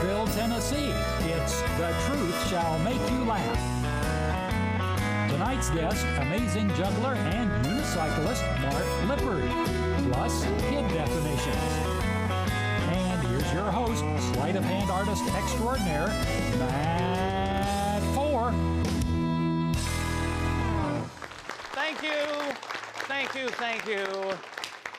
Nashville, Tennessee. It's The Truth Shall Make You Laugh. Tonight's guest, amazing juggler and unicyclist Mark Lippard, plus kid definitions. And here's your host, sleight of hand artist extraordinaire, Matt Fore. Thank you.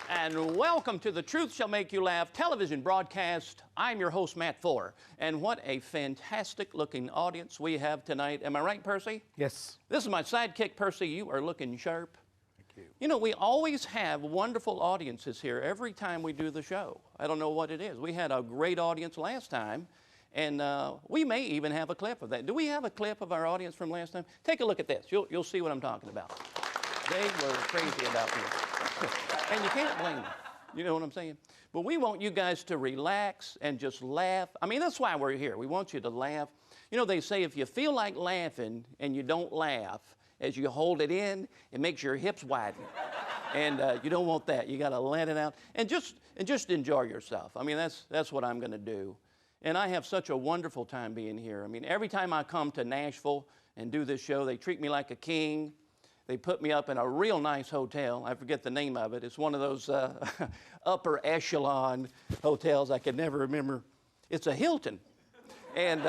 And welcome to The Truth Shall Make You Laugh television broadcast. I'm your host, Matt Fore. And what a fantastic looking audience we have tonight. Am I right, Percy? Yes. This is my sidekick, Percy. You are looking sharp. Thank you. You know, we always have wonderful audiences here every time we do the show. I don't know what it is. We had a great audience last time, and we may even have a clip of that. Do we have a clip of our audience from last time? Take a look at this. You'll see what I'm talking about. They were crazy about me. And you can't blame them. You know what I'm saying? But we want you guys to relax and just laugh. I mean, that's why we're here. We want you to laugh. You know, they say if you feel like laughing and you don't laugh, as you hold it in, it makes your hips widen. And you don't want that. You got to let it out and just enjoy yourself. I mean, that's what I'm going to do. And I have such a wonderful time being here. I mean, every time I come to Nashville and do this show, they treat me like a king. They put me up in a real nice hotel. I forget the name of it. It's one of those upper echelon hotels I can never remember. It's a Hilton. And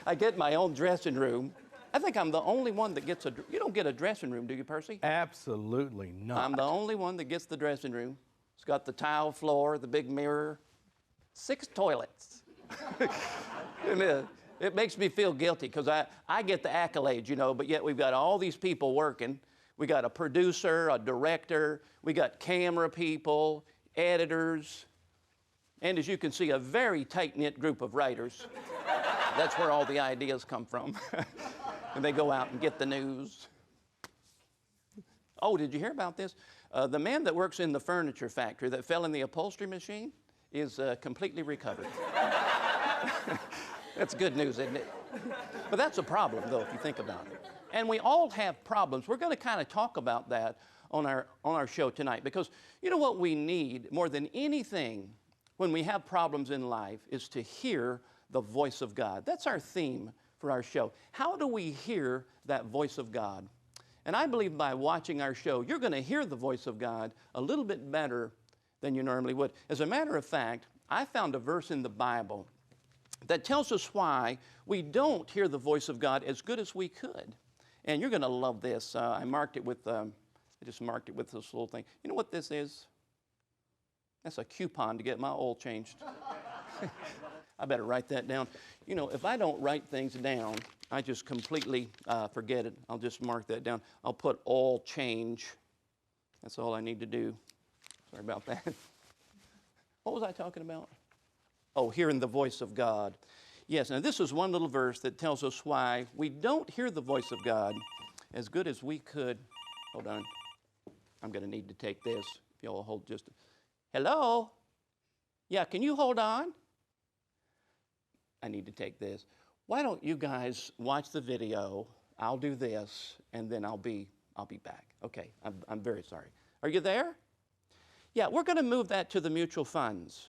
I get my own dressing room. I think I'm the only one that gets you don't get a dressing room, do you, Percy? Absolutely not. I'm the only one that gets the dressing room. It's got the tile floor, the big mirror, 6 toilets. And, it makes me feel guilty because I get the accolades, you know, but yet we've got all these people working. We got a producer, a director, we got camera people, editors, and as you can see, a very tight-knit group of writers. That's where all the ideas come from. And they go out and get the news. Oh, did you hear about this? The man that works in the furniture factory that fell in the upholstery machine is completely recovered. That's good news, isn't it? But that's a problem, though, if you think about it. And we all have problems. We're going to kind of talk about that on our show tonight because you know what we need more than anything when we have problems in life is to hear the voice of God. That's our theme for our show. How do we hear that voice of God? And I believe by watching our show, you're going to hear the voice of God a little bit better than you normally would. As a matter of fact, I found a verse in the Bible that tells us why we don't hear the voice of God as good as we could. And you're going to love this. I just marked it with this little thing. You know what this is? That's a coupon to get my oil changed. I better write that down. You know, if I don't write things down, I just completely forget it. I'll just mark that down. I'll put oil change. That's all I need to do. Sorry about that. What was I talking about? Oh, hearing the voice of God. Yes, now this is one little verse that tells us why we don't hear the voice of God as good as we could. Hold on. I'm going to need to take this. If y'all hold just hello? Yeah, can you hold on? I need to take this. Why don't you guys watch the video? I'll do this, and then I'll be back. Okay, I'm very sorry. Are you there? Yeah, we're going to move that to the mutual funds.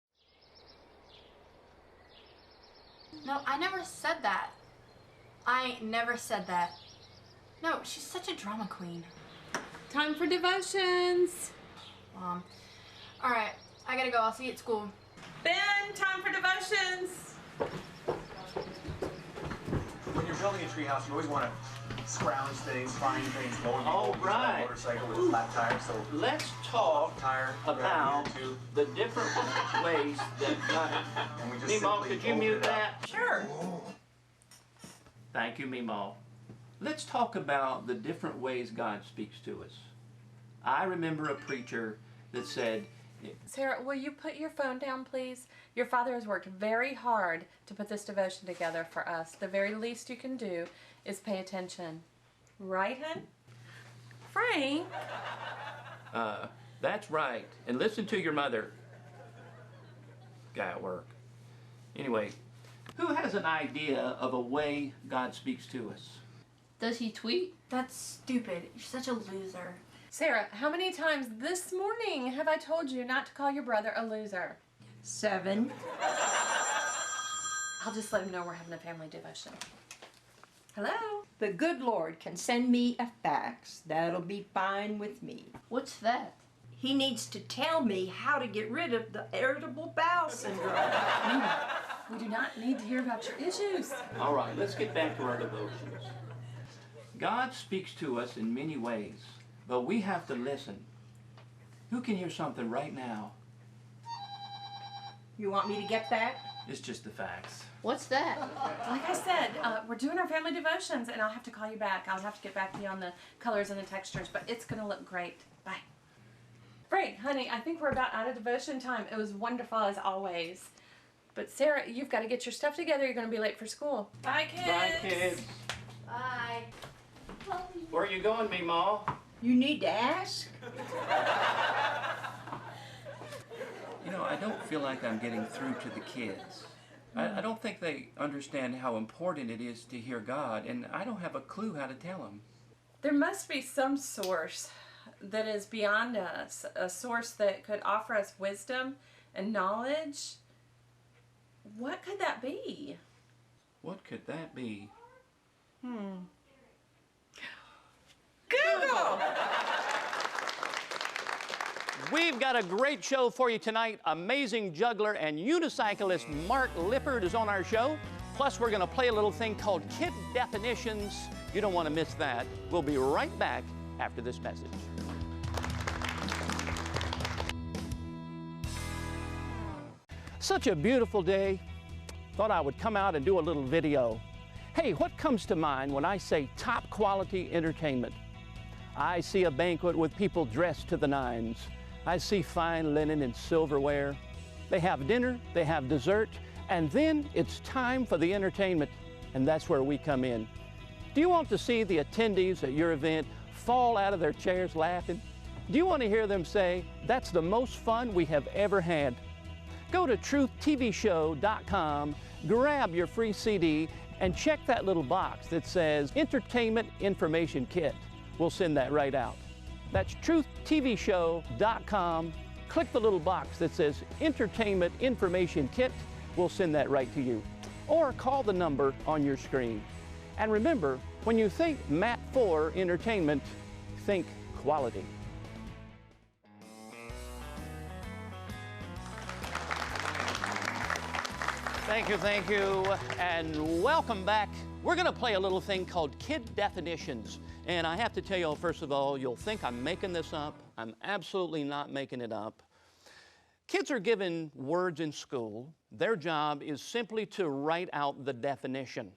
No, I never said that. I never said that. No, she's such a drama queen. Time for devotions. Mom. All right, I gotta go. I'll see you at school. Ben, time for devotions. When you're building a treehouse, you always want to scrounge things, find things, going All right. a motorcycle with a flat tire. So Let's talk tire about the different ways that God... and we just Mimo, simply could you open mute it up. that? Sure. Thank you, Mimo. Let's talk about the different ways God speaks to us. I remember a preacher that said... Sarah, will you put your phone down, please? Your father has worked very hard to put this devotion together for us. The very least you can do is pay attention. Right, hon? Frank? That's right. And listen to your mother. Guy at work. Anyway, who has an idea of a way God speaks to us? Does he tweet? That's stupid. You're such a loser. Sarah, how many times this morning have I told you not to call your brother a loser? 7. I'll just let him know we're having a family devotion. Hello? The good Lord can send me a fax. That'll be fine with me. What's that? He needs to tell me how to get rid of the irritable bowel syndrome. We do not need to hear about your issues. All right, let's get back to our devotions. God speaks to us in many ways, but we have to listen. Who can hear something right now? You want me to get that? It's just the facts. What's that? Like I said, we're doing our family devotions, and I'll have to call you back. I'll have to get back to you on the colors and the textures, but it's going to look great. Bye. Great, honey, I think we're about out of devotion time. It was wonderful as always. But Sarah, you've got to get your stuff together. You're going to be late for school. Bye, kids. Bye, kids. Bye. Where are you going, Meemaw? You need to ask? You know, I don't feel like I'm getting through to the kids. I don't think they understand how important it is to hear God, and I don't have a clue how to tell them. There must be some source that is beyond us, a source that could offer us wisdom and knowledge. What could that be? What could that be? Google! We've got a great show for you tonight. Amazing juggler and unicyclist Mark Lippard is on our show. Plus, we're going to play a little thing called Kid Definitions. You don't want to miss that. We'll be right back after this message. Such a beautiful day. Thought I would come out and do a little video. Hey, what comes to mind when I say top quality entertainment? I see a banquet with people dressed to the nines. I see fine linen and silverware. They have dinner, they have dessert, and then it's time for the entertainment, and that's where we come in. Do you want to see the attendees at your event fall out of their chairs laughing? Do you want to hear them say, "That's the most fun we have ever had"? Go to truthtvshow.com, grab your free CD, and check that little box that says Entertainment Information Kit. We'll send that right out. That's truthtvshow.com. Click the little box that says Entertainment Information Kit. We'll send that right to you. Or call the number on your screen. And remember, when you think Matt Fore Entertainment, think quality. Thank you, and welcome back. We're going to play a little thing called Kid Definitions. And I have to tell you, first of all, you'll think I'm making this up. I'm absolutely not making it up. Kids are given words in school. Their job is simply to write out the definition.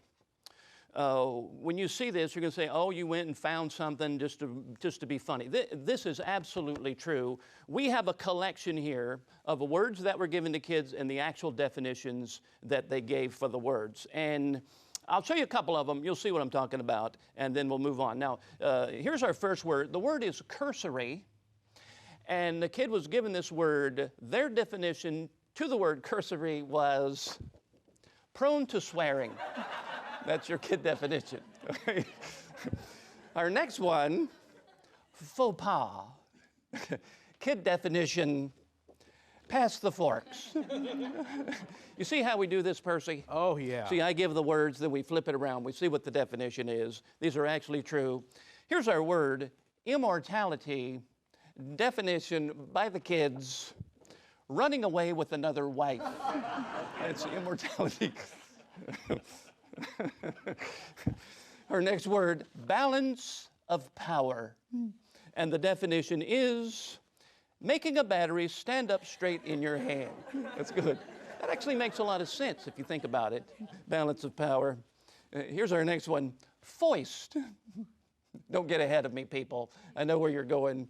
When you see this, you're going to say, oh, you went and found something just to be funny. This is absolutely true. We have a collection here of words that were given to kids and the actual definitions that they gave for the words. And I'll show you a couple of them. You'll see what I'm talking about, and then we'll move on. Now, here's our first word. The word is cursory, and the kid was given this word. Their definition to the word cursory was prone to swearing. That's your kid definition. Okay. Our next one, faux pas. Kid definition, pass the forks. You see how we do this, Percy? Oh, yeah. See, I give the words, then we flip it around. We see what the definition is. These are actually true. Here's our word, immortality. Definition by the kids, running away with another wife. That's immortality. Our next word, balance of power. And the definition is making a battery stand up straight in your hand. That's good. That actually makes a lot of sense if you think about it. Balance of power. Here's our next one, foist. Don't get ahead of me, people. I know where you're going.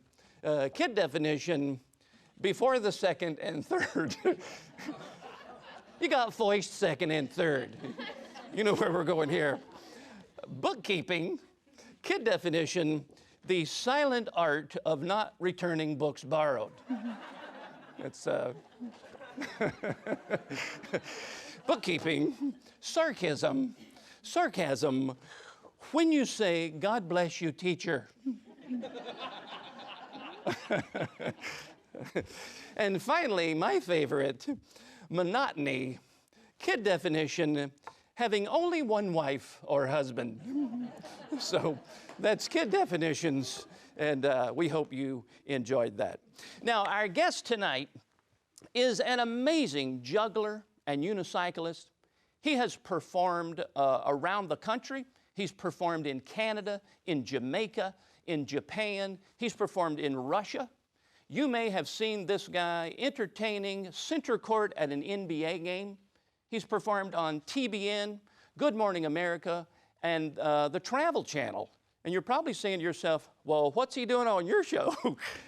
Kid definition, before the second and third. You got foist, second, and third. You know where we're going here. Bookkeeping, kid definition, the silent art of not returning books borrowed. It's bookkeeping, sarcasm, when you say, God bless you, teacher. And finally, my favorite, monotony. kid definition, having only one wife or husband. So that's kid definitions, and we hope you enjoyed that. Now, our guest tonight is an amazing juggler and unicyclist. He has performed around the country. He's performed in Canada, in Jamaica, in Japan. He's performed in Russia. You may have seen this guy entertaining center court at an NBA game. He's performed on TBN, Good Morning America, and the Travel Channel. And you're probably saying to yourself, well, what's he doing on your show?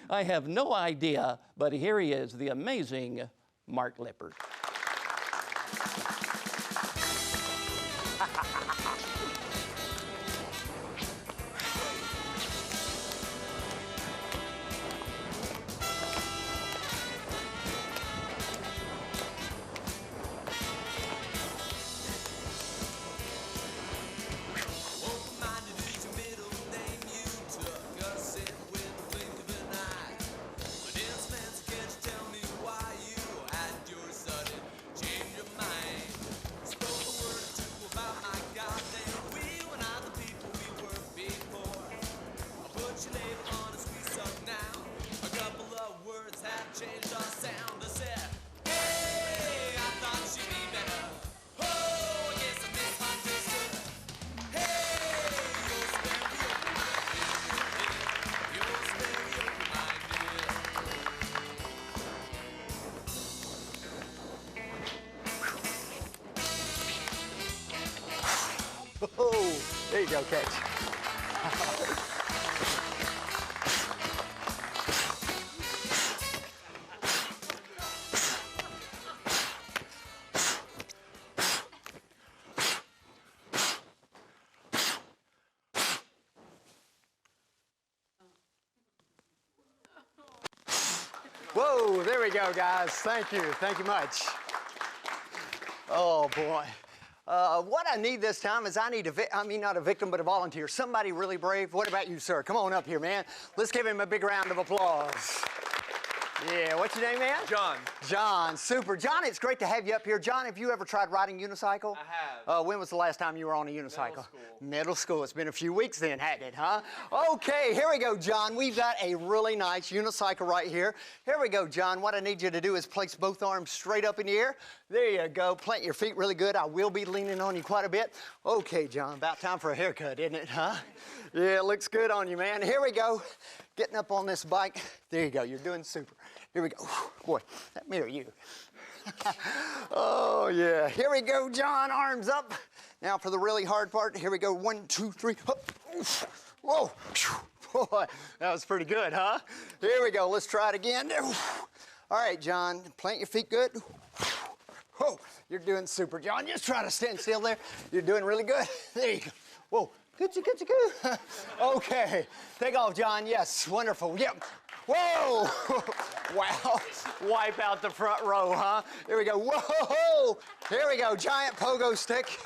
I have no idea, but here he is, the amazing Mark Lippert. Oh, there you go, catch. Whoa, there we go, guys. Thank you much. Oh, boy. What I need this time is not a victim, but a volunteer. Somebody really brave. What about you, sir? Come on up here, man. Let's give him a big round of applause. Yeah, what's your name, man? John. John, super. John, it's great to have you up here. John, have you ever tried riding unicycle? I have. When was the last time you were on a unicycle? Middle school. Middle school. It's been a few weeks then, hadn't it, huh? Okay, here we go, John. We've got a really nice unicycle right here. Here we go, John. What I need you to do is place both arms straight up in the air. There you go. Plant your feet really good. I will be leaning on you quite a bit. Okay, John, about time for a haircut, isn't it, huh? Yeah, it looks good on you, man. Here we go. Getting up on this bike. There you go. You're doing super. Here we go. Boy, that mirror you. Oh, yeah. Here we go, John. Arms up. Now for the really hard part. Here we go. 1, 2, 3. Whoa. Boy, that was pretty good, huh? Here we go. Let's try it again. All right, John. Plant your feet good. Whoa. You're doing super, John. Just try to stand still there. You're doing really good. There you go. Whoa. Good. Okay. Take off, John. Yes. Wonderful. Yep. Whoa! Wow. Wipe out the front row, huh? Here we go. Whoa! Here we go. Giant pogo stick.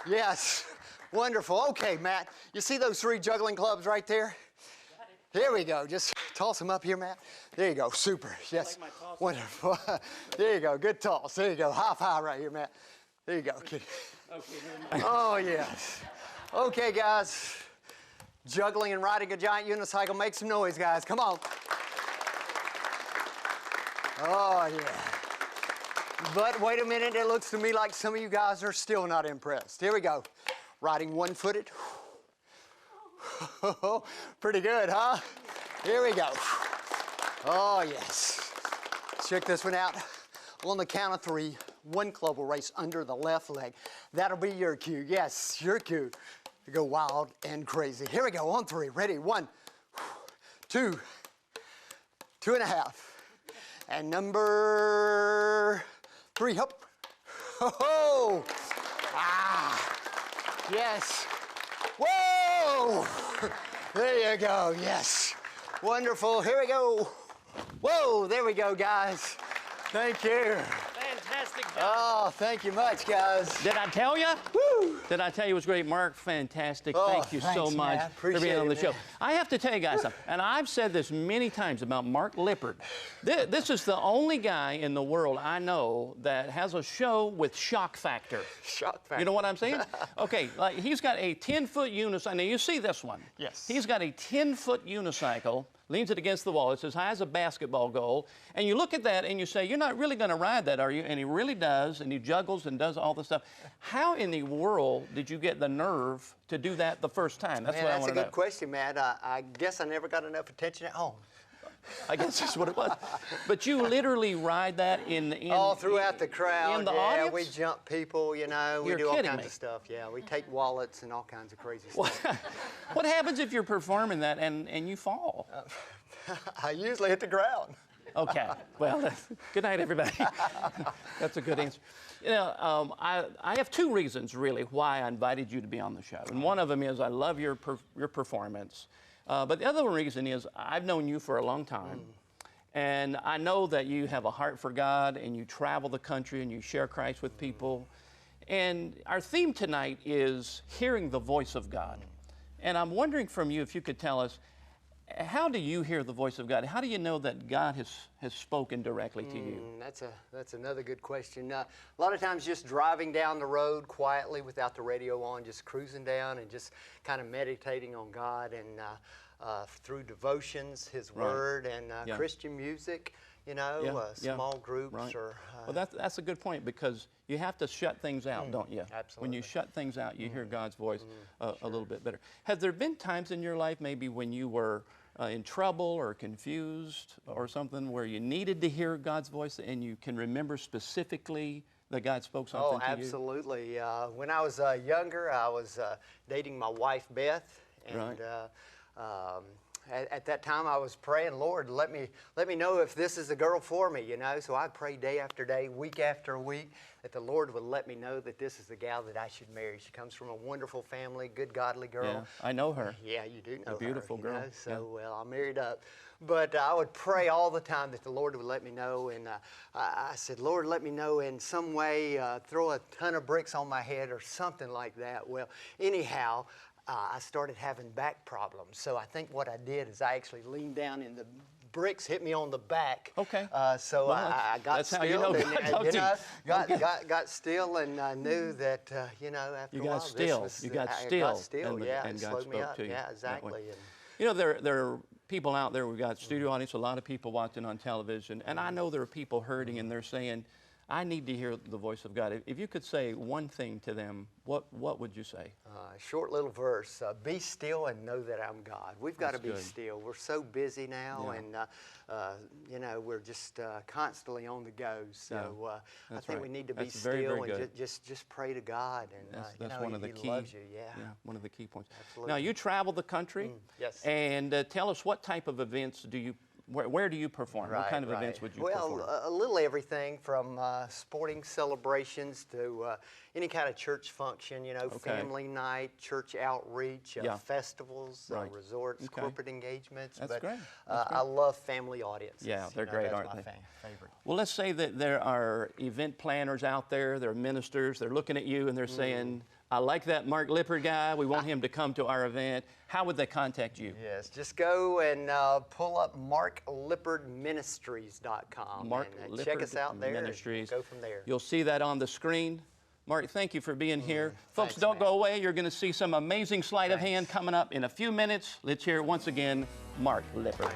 Yes. Wonderful. Okay, Matt. You see those 3 juggling clubs right there? Here we go. Just toss them up here, Matt. There you go. Super. Yes. Like wonderful. There you go. Good toss. There you go. High five right here, Matt. There you go. Okay. Oh, yes. Okay, guys. Juggling and riding a giant unicycle. Make some noise, guys. Come on. Oh, yeah. But wait a minute. It looks to me like some of you guys are still not impressed. Here we go. Riding one-footed. Pretty good, huh? Here we go. Oh, yes. Check this one out. On the count of 3, 1 club will race under the left leg. That'll be your cue. Yes, your cue. To go wild and crazy. Here we go, on 3. Ready? 1, 2, 2.5. And number 3, hop. Ho-ho! Ah! Yes. Whoa! There you go, yes. Wonderful, here we go. Whoa, there we go, guys. Thank you. Fantastic. fantastic job. Oh, thank you much, guys. Did I tell you? Woo. Did I tell you it was great? Mark, fantastic. Oh, Thank you so thanks, much man. for being Appreciate on the it, show. man. I have to tell you guys something, and I've said this many times about Mark Lippard. This is the only guy in the world I know that has a show with shock factor. Shock factor. You know what I'm saying? Okay, like he's got a 10-foot unicycle. Now, you see this one. Yes. He's got a 10-foot unicycle, leans it against the wall. It's as high as a basketball goal. And you look at that and you say, you're not really going to ride that, are you? And he really does, and he juggles and does all the stuff. How in the world did you get the nerve to do that the first time? That's Man, what I that's want a to know. good question, Matt. I guess I never got enough attention at home. I guess that's what it was. But you literally ride that in All throughout the crowd. in the yeah, audience? we jump people, you know. You're we do all kidding kinds me. of stuff. Yeah, we take wallets and all kinds of crazy stuff. What happens if you're performing that and you fall? I usually hit the ground. Okay. Well, good night, everybody. That's a good answer. You know, I have two reasons, really, why I invited you to be on the show. And one of them is I love your performance. But the other reason is I've known you for a long time. And I know that you have a heart for God, and you travel the country, and you share Christ with people. And our theme tonight is hearing the voice of God. And I'm wondering from you if you could tell us, how do you hear the voice of God? How do you know that God has spoken directly to you? That's another good question. A lot of times just driving down the road quietly without the radio on, just cruising down and just kind of meditating on God and through devotions, His Word, and Christian music, you know, small groups. Right. Or, well, that's a good point, because you have to shut things out, don't you? Absolutely. When you shut things out, you hear God's voice a little bit better. Have there been times in your life maybe when you were in trouble or confused or something where you needed to hear God's voice and you can remember specifically that God spoke something to you? Oh, absolutely. When I was younger, I was dating my wife, Beth. And at that time, I was praying, Lord, let me know if this is the girl for me, you know. So I prayed day after day, week after week, that the Lord would let me know that this is the gal that I should marry. She comes from a wonderful family, good, godly girl. Yeah, I know her. Yeah, you do know her. A beautiful girl. You know? So, well, I married up. But I would pray all the time that the Lord would let me know. And I said, Lord, let me know in some way, throw a ton of bricks on my head or something like that. Well, anyhow, I started having back problems. So I think what I did is I actually leaned down and the bricks hit me on the back. Okay. So Well, I got that's still. how you know God talked to you. Got still and I knew that, you know, after You a while, got still. this was, You got I still. got still, yeah. And It God slowed me spoke up. to you. Yeah, that way. exactly. And, You know, there are people out there, we've got studio audience, a lot of people watching on television, and I know there are people hurting and they're saying, I need to hear the voice of God. If you could say one thing to them, what would you say? Short little verse, be still and know that I'm God. We've got to be good. still. We're so busy now, and you know, we're just constantly on the go. So I think we need to be still and just pray to God, and That's you know, one of the He key, loves you. Yeah. one of the key points. Absolutely. Now, you travel the country, yes. and tell us what type of events do you, where do you perform? What kind of events would you perform? Well, a little everything from sporting celebrations to any kind of church function, you know, family night, church outreach, festivals, resorts, corporate engagements. That's but great. I love family audiences. Yeah, they're You know, great, that's aren't my they? Favorite. Well, let's say that there are event planners out there, there are ministers, they're looking at you and they're saying, I like that Mark Lippard guy, we want him to come to our event. How would they contact you? Yes, just go and pull up marklippardministries.com and check us out there. Ministries. And go from there. You'll see that on the screen. Mark, thank you for being here. Folks, Thanks, don't Matt. go away. You're going to see some amazing sleight of hand coming up in a few minutes. Let's hear it once again, Mark Lippard.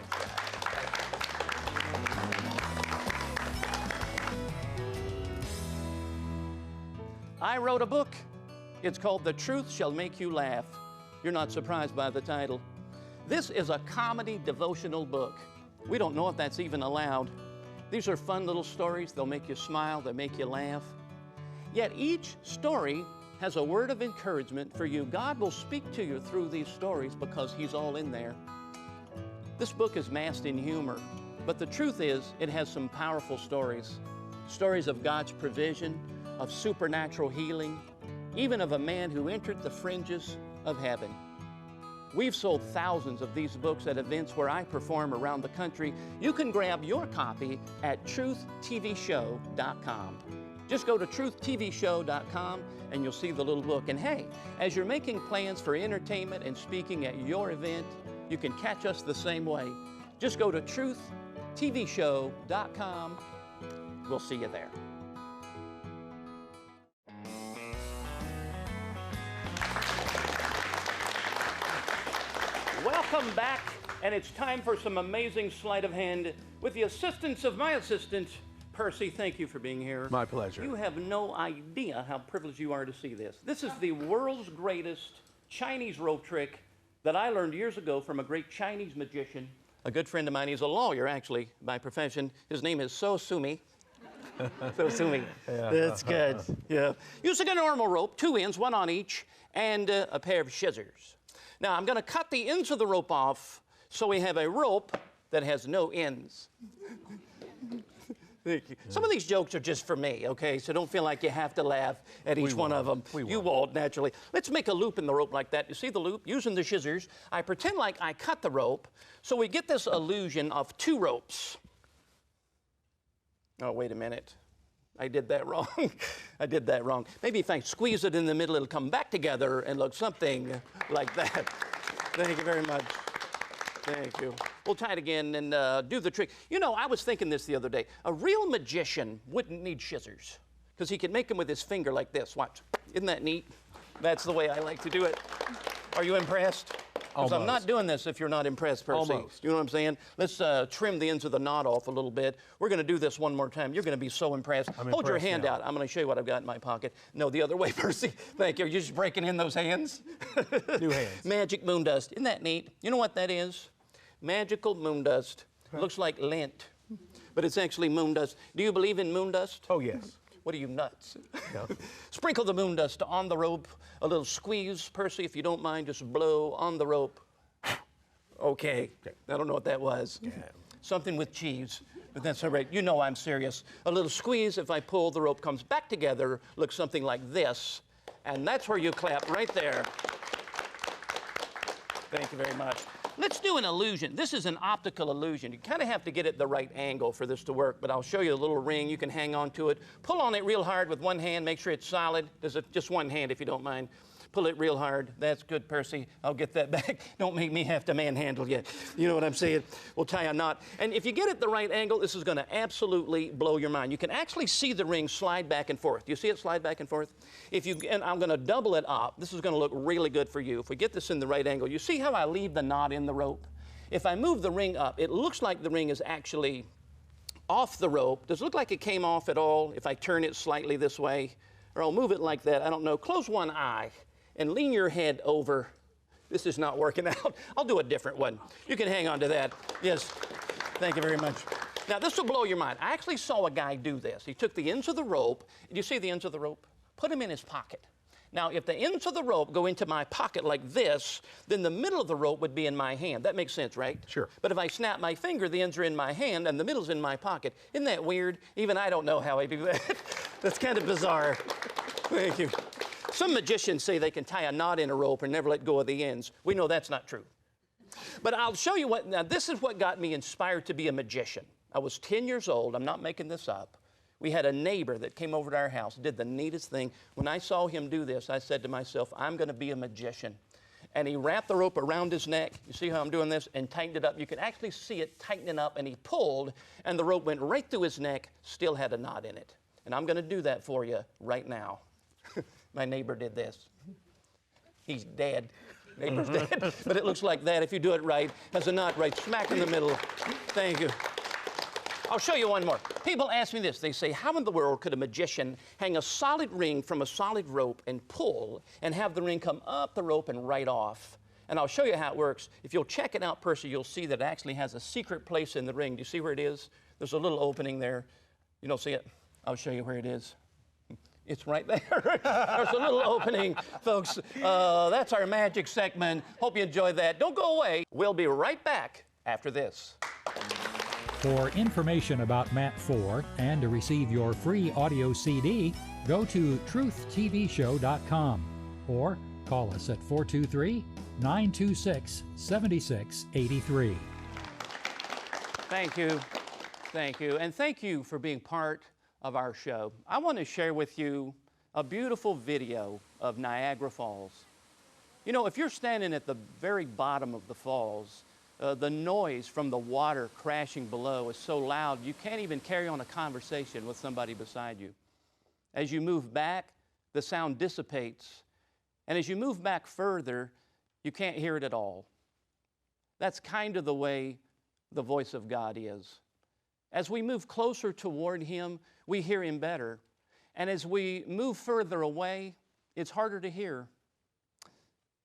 I wrote a book. It's called The Truth Shall Make You Laugh. You're not surprised by the title. This is a comedy devotional book. We don't know if that's even allowed. These are fun little stories. They'll make you smile, they'll make you laugh. Yet each story has a word of encouragement for you. God will speak to you through these stories because He's all in there. This book is masked in humor, but the truth is it has some powerful stories. Stories of God's provision, of supernatural healing, even of a man who entered the fringes of heaven. We've sold thousands of these books at events where I perform around the country. You can grab your copy at truthtvshow.com. Just go to truthtvshow.com and you'll see the little book. And hey, as you're making plans for entertainment and speaking at your event, you can catch us the same way. Just go to truthtvshow.com. We'll see you there. Welcome back, and it's time for some amazing sleight of hand with the assistance of my assistant, Percy. Thank you for being here. My pleasure. You have no idea how privileged you are to see this. This is the world's greatest Chinese rope trick that I learned years ago from a great Chinese magician, a good friend of mine. He's a lawyer, actually, by profession. His name is So Sumi. So Sumi. Yeah. That's good. Yeah. Using a normal rope, 2 ends, 1 on each, and a pair of scissors. Now, I'm going to cut the ends of the rope off so we have a rope that has no ends. Thank you. Some of these jokes are just for me, okay? So don't feel like you have to laugh at each one of them. You won't, naturally. Let's make a loop in the rope like that. You see the loop? Using the scissors, I pretend like I cut the rope, so we get this illusion of 2 ropes. Oh, wait a minute. I did that wrong. I did that wrong. Maybe if I squeeze it in the middle, it'll come back together and look something like that. Thank you very much. Thank you. We'll tie it again and do the trick. You know, I was thinking this the other day. A real magician wouldn't need scissors because he could make them with his finger like this. Watch. Isn't that neat? That's the way I like to do it. Are you impressed? Because I'm not doing this if you're not impressed, Percy. Almost. You know what I'm saying? Let's trim the ends of the knot off a little bit. We're going to do this one more time. You're going to be so impressed. Hold your hand out. I'm going to show you what I've got in my pocket. No, the other way, Percy. Thank you. You're just breaking in those hands. New hands. Magic moon dust. Isn't that neat? You know what that is? Magical moon dust. Looks like lint, but it's actually moon dust. Do you believe in moon dust? Oh, yes. What are you, nuts? No. Sprinkle the moon dust on the rope. A little squeeze, Percy, if you don't mind, just blow on the rope. Okay. I don't know what that was. Yeah. Something with cheese, but that's all right. You know I'm serious. A little squeeze, if I pull, the rope comes back together, looks something like this, and that's where you clap, right there. Thank you very much. Let's do an illusion. This is an optical illusion. You kind of have to get it the right angle for this to work, but I'll show you a little ring. You can hang on to it. Pull on it real hard with one hand. Make sure it's solid. There's just one hand, if you don't mind. Pull it real hard. That's good, Percy. I'll get that back. Don't make me have to manhandle you. You know what I'm saying? We'll tie a knot. And if you get it the right angle, this is going to absolutely blow your mind. You can actually see the ring slide back and forth. Do you see it slide back and forth? And I'm going to double it up. This is going to look really good for you. If we get this in the right angle, you see how I leave the knot in the rope? If I move the ring up, it looks like the ring is actually off the rope. Does it look like it came off at all if I turn it slightly this way? Or I'll move it like that. I don't know. Close one eye and lean your head over. This is not working out. I'll do a different one. You can hang on to that. Yes. Thank you very much. Now, this will blow your mind. I actually saw a guy do this. He took the ends of the rope. Do you see the ends of the rope? Put them in his pocket. Now, if the ends of the rope go into my pocket like this, then the middle of the rope would be in my hand. That makes sense, right? Sure. But if I snap my finger, the ends are in my hand and the middle's in my pocket. Isn't that weird? Even I don't know how I do that. That's kind of bizarre. Thank you. Some magicians say they can tie a knot in a rope and never let go of the ends. We know that's not true. But I'll show you what, now this is what got me inspired to be a magician. I was 10 years old, I'm not making this up. We had a neighbor that came over to our house, did the neatest thing. When I saw him do this, I said to myself, I'm going to be a magician. And he wrapped the rope around his neck. You see how I'm doing this? And tightened it up. You can actually see it tightening up, and he pulled, and the rope went right through his neck, still had a knot in it. And I'm going to do that for you right now. My neighbor did this. He's dead. Neighbor's dead. But it looks like that if you do it right. Has a knot right smack in the middle. Thank you. I'll show you one more. People ask me this. They say, how in the world could a magician hang a solid ring from a solid rope and pull and have the ring come up the rope and right off? And I'll show you how it works. If you'll check it out, Percy, you'll see that it actually has a secret place in the ring. Do you see where it is? There's a little opening there. You don't see it? I'll show you where it is. It's right there. There's a little opening, folks. That's our magic segment. Hope you enjoyed that. Don't go away. We'll be right back after this. For information about Matt Fore and to receive your free audio CD, go to truthtvshow.com or call us at 423-926-7683. Thank you. Thank you. And thank you for being part of our show, I want to share with you a beautiful video of Niagara Falls. You know, if you're standing at the very bottom of the falls, the noise from the water crashing below is so loud you can't even carry on a conversation with somebody beside you. As you move back, the sound dissipates, and as you move back further, you can't hear it at all. That's kind of the way the voice of God is. As we move closer toward Him, we hear Him better. And as we move further away, it's harder to hear.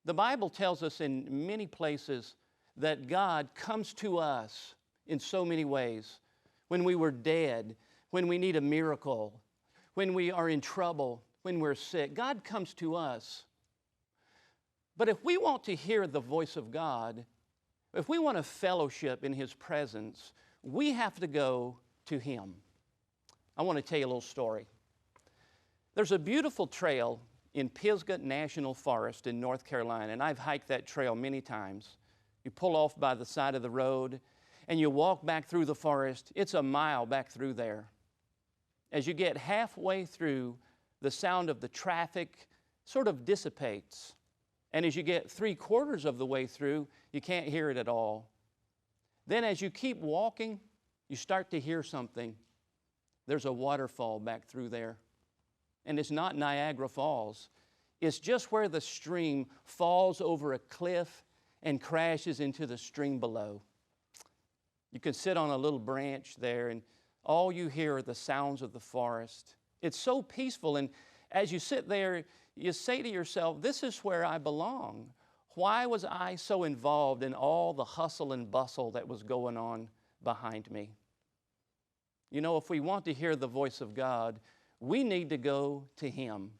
The Bible tells us in many places that God comes to us in so many ways. When we were dead, when we need a miracle, when we are in trouble, when we're sick, God comes to us. But if we want to hear the voice of God, if we want to fellowship in His presence, we have to go to Him. I want to tell you a little story. There's a beautiful trail in Pisgah National Forest in North Carolina, and I've hiked that trail many times. You pull off by the side of the road, and you walk back through the forest. It's a mile back through there. As you get halfway through, the sound of the traffic sort of dissipates. And as you get 3/4 of the way through, you can't hear it at all. Then as you keep walking, you start to hear something. There's a waterfall back through there. And it's not Niagara Falls. It's just where the stream falls over a cliff and crashes into the stream below. You can sit on a little branch there, and all you hear are the sounds of the forest. It's so peaceful, and as you sit there, you say to yourself, this is where I belong. Why was I so involved in all the hustle and bustle that was going on behind me? You know, if we want to hear the voice of God, we need to go to Him.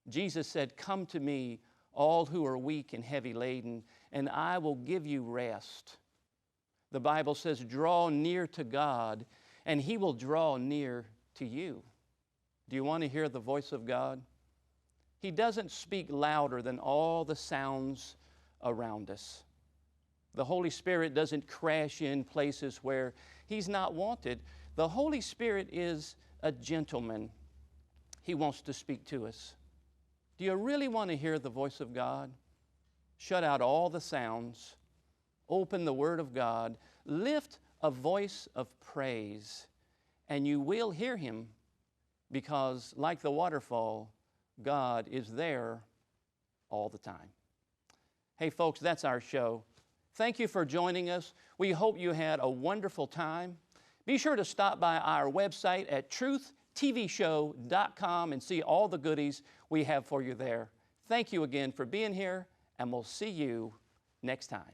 Jesus said, "Come to me, all who are weak and heavy laden, and I will give you rest." The Bible says, draw near to God, and He will draw near to you. Do you want to hear the voice of God? He doesn't speak louder than all the sounds around us. The Holy Spirit doesn't crash in places where He's not wanted. The Holy Spirit is a gentleman. He wants to speak to us. Do you really want to hear the voice of God? Shut out all the sounds. Open the Word of God. Lift a voice of praise, and you will hear Him, because like the waterfall, God is there all the time. Hey folks, that's our show. Thank you for joining us. We hope you had a wonderful time. Be sure to stop by our website at truthtvshow.com and see all the goodies we have for you there. Thank you again for being here, and we'll see you next time.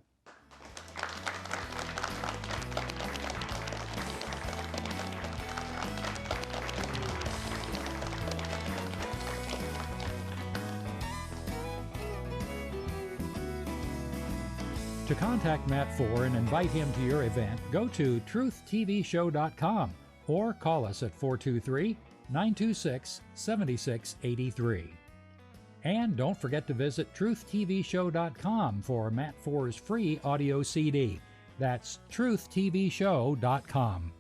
To contact Matt Fore and invite him to your event, go to truthtvshow.com or call us at 423-926-7683. And don't forget to visit truthtvshow.com for Matt Fore's free audio CD. That's truthtvshow.com.